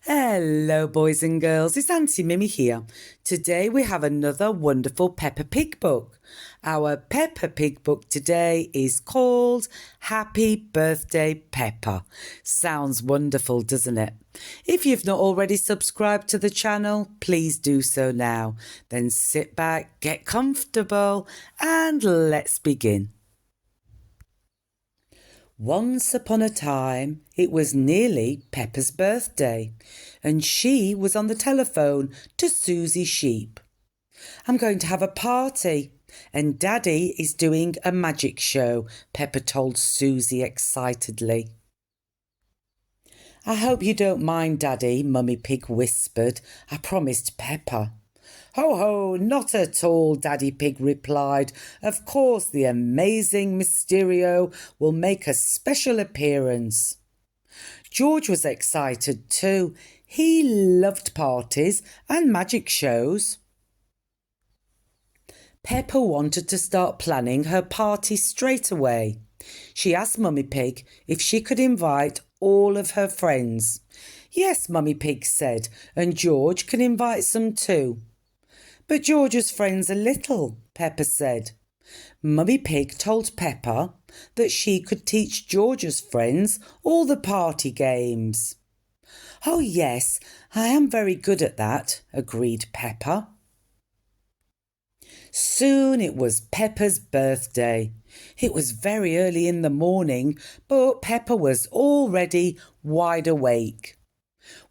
Hello boys and girls, it's Aunty Mimmi here. Today we have another wonderful Peppa Pig book. Our Peppa Pig book today is called Happy Birthday Peppa. Sounds wonderful, doesn't it? If you've not already subscribed to the channel, please do so now. Then sit back, get comfortable and let's begin. Once upon a time, it was nearly Peppa's birthday, and she was on the telephone to Susie Sheep. "I'm going to have a party, and Daddy is doing a magic show," Peppa told Susie excitedly. "I hope you don't mind, Daddy," Mummy Pig whispered. "I promised Peppa." "Ho ho, not at all," Daddy Pig replied. "Of course the amazing Mysterio will make a special appearance." George was excited too. He loved parties and magic shows. Peppa wanted to start planning her party straight away. She asked Mummy Pig if she could invite all of her friends. "Yes," Mummy Pig said, "and George can invite some too." "But George's friends are little," Peppa said. Mummy Pig told Peppa that she could teach George's friends all the party games. "Oh yes, I am very good at that," agreed Peppa. Soon it was Peppa's birthday. It was very early in the morning, but Peppa was already wide awake.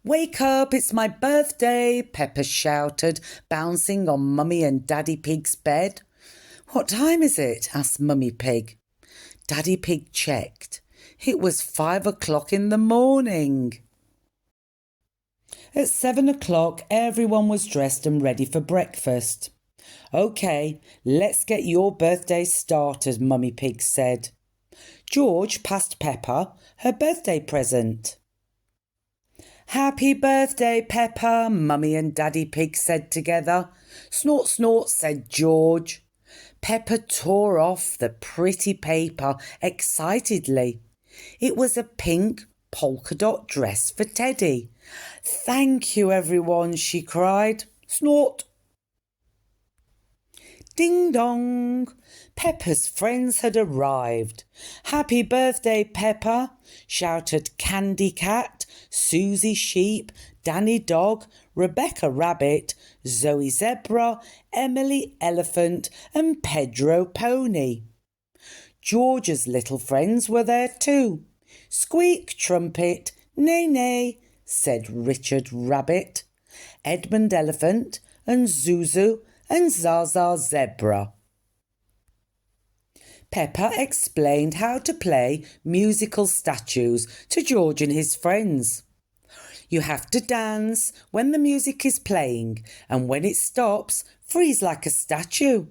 "Wake up, it's my birthday," Peppa shouted, bouncing on Mummy and Daddy Pig's bed. "What time is it?" asked Mummy Pig. Daddy Pig checked. It was 5 o'clock in the morning. At 7 o'clock, everyone was dressed and ready for breakfast. "Okay, let's get your birthday started," Mummy Pig said. George passed Peppa her birthday present. "Happy birthday, Peppa," Mummy and Daddy Pig said together. "Snort, snort," said George. Peppa tore off the pretty paper excitedly. It was a pink polka dot dress for Teddy. "Thank you, everyone," she cried. Snort. Ding dong! Peppa's friends had arrived. "Happy birthday, Peppa!" shouted Candy Cat, Susie Sheep, Danny Dog, Rebecca Rabbit, Zoe Zebra, Emily Elephant and Pedro Pony. George's little friends were there too. "Squeak, Trumpet, neigh, neigh," said Richard Rabbit, Edmund Elephant and Zuzu and Zaza Zebra. Peppa explained how to play musical statues to George and his friends. "You have to dance when the music is playing, and when it stops, freeze like a statue."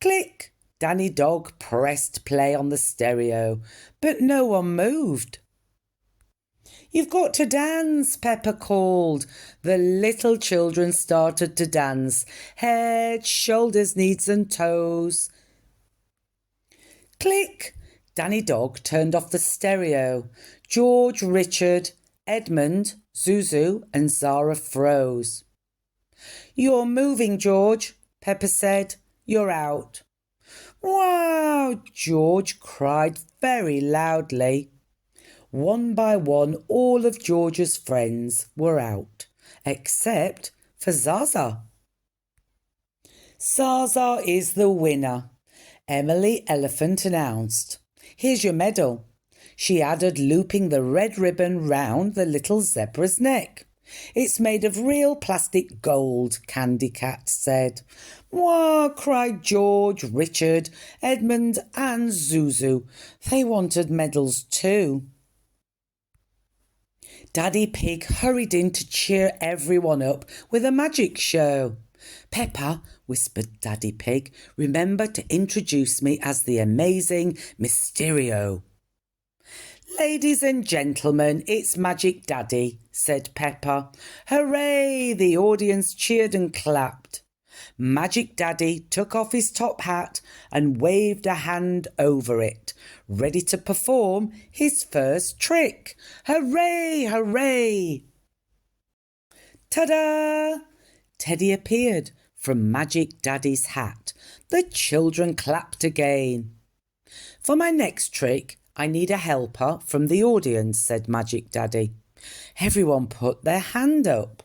Click! Danny Dog pressed play on the stereo, but no one moved. "You've got to dance," Peppa called. The little children started to dance. Head, shoulders, knees and toes. Click! Danny Dog turned off the stereo. George, Richard, Edmund, Zuzu and Zara froze. "You're moving, George," Peppa said. "You're out." "Wow!" George cried very loudly. One by one, all of George's friends were out, except for Zaza. "Zaza is the winner," Emily Elephant announced. "Here's your medal." She added, looping the red ribbon round the little zebra's neck. "It's made of real plastic gold," Candy Cat said. "Wah!" cried George, Richard, Edmund and Zuzu. They wanted medals too. Daddy Pig hurried in to cheer everyone up with a magic show. "Peppa," whispered Daddy Pig, "remember to introduce me as the amazing Mysterio." "Ladies and gentlemen, it's Magic Daddy," said Peppa. "Hooray!" The audience cheered and clapped. Magic Daddy took off his top hat and waved a hand over it, ready to perform his first trick. "Hooray! Hooray!" Ta-da! Teddy appeared from Magic Daddy's hat. The children clapped again. For my next trick, I need a helper from the audience, said Magic Daddy. Everyone put their hand up.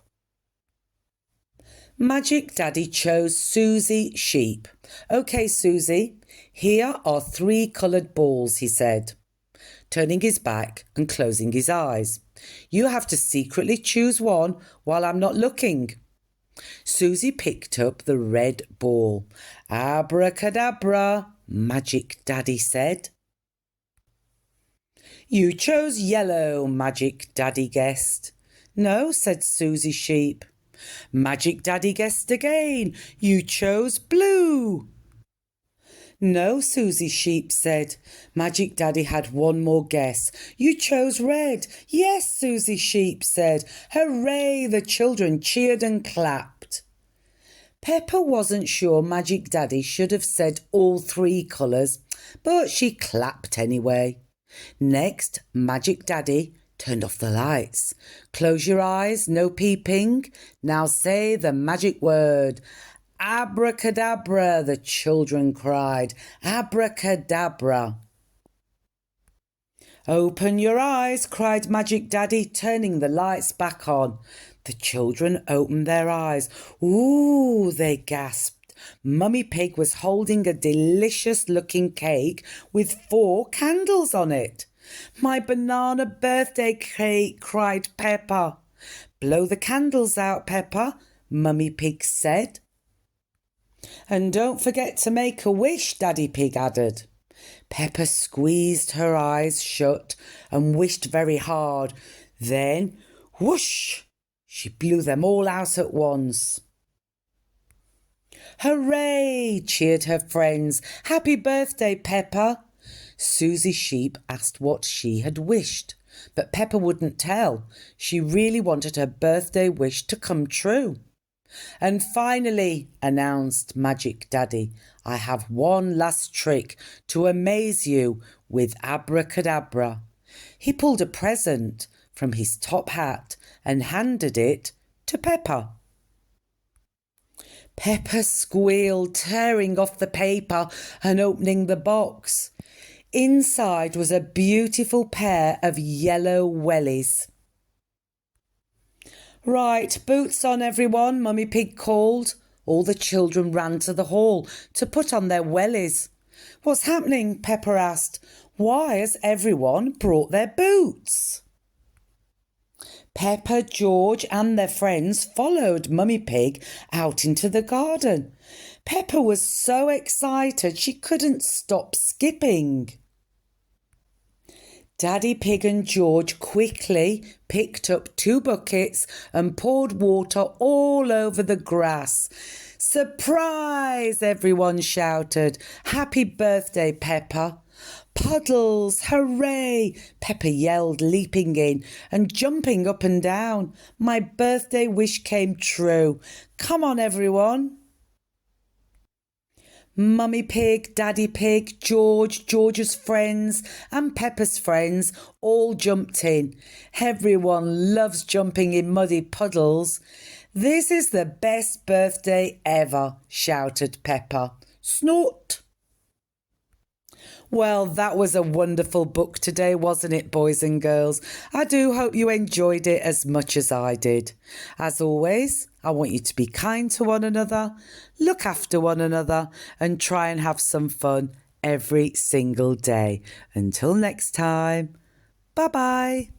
Magic Daddy chose Susie Sheep. OK, Susie, here are 3 coloured balls, he said, turning his back and closing his eyes. You have to secretly choose one while I'm not looking. Susie picked up the red ball. Abracadabra, Magic Daddy said. You chose yellow, Magic Daddy guessed. No, said Susie Sheep. Magic Daddy guessed again. You chose blue. No, Susie Sheep said. Magic Daddy had one more guess. You chose red. Yes, Susie Sheep said. Hooray! The children cheered and clapped. Peppa wasn't sure Magic Daddy should have said all 3 colours, but she clapped anyway. Next, Magic Daddy turned off the lights. Close your eyes, no peeping. Now say the magic word. Abracadabra, the children cried. Abracadabra. Open your eyes, cried Magic Daddy, turning the lights back on. The children opened their eyes. Ooh, they gasped. Mummy Pig was holding a delicious-looking cake with 4 candles on it. My banana birthday cake, cried Peppa. Blow the candles out, Peppa, Mummy Pig said. And don't forget to make a wish, Daddy Pig added. Peppa squeezed her eyes shut and wished very hard. Then, whoosh, she blew them all out at once. Hooray, cheered her friends. Happy birthday, Peppa. Susie Sheep asked what she had wished, but Peppa wouldn't tell. She really wanted her birthday wish to come true. And finally, announced Magic Daddy, I have one last trick to amaze you with abracadabra. He pulled a present from his top hat and handed it to Peppa. Peppa squealed, tearing off the paper and opening the box. Inside was a beautiful pair of yellow wellies. Right, boots on everyone, Mummy Pig called. All the children ran to the hall to put on their wellies. What's happening? Peppa asked. Why has everyone brought their boots? Peppa, George and their friends followed Mummy Pig out into the garden. Peppa was so excited she couldn't stop skipping. Daddy Pig and George quickly picked up 2 buckets and poured water all over the grass. Surprise! Everyone shouted. Happy birthday, Peppa. Puddles, hooray! Peppa yelled, leaping in and jumping up and down. My birthday wish came true. Come on, everyone. Mummy Pig, Daddy Pig, George, George's friends and Peppa's friends all jumped in. Everyone loves jumping in muddy puddles. This is the best birthday ever, shouted Peppa. Snort! Well, that was a wonderful book today, wasn't it, boys and girls? I do hope you enjoyed it as much as I did. As always, I want you to be kind to one another, look after one another, and try and have some fun every single day. Until next time, bye-bye.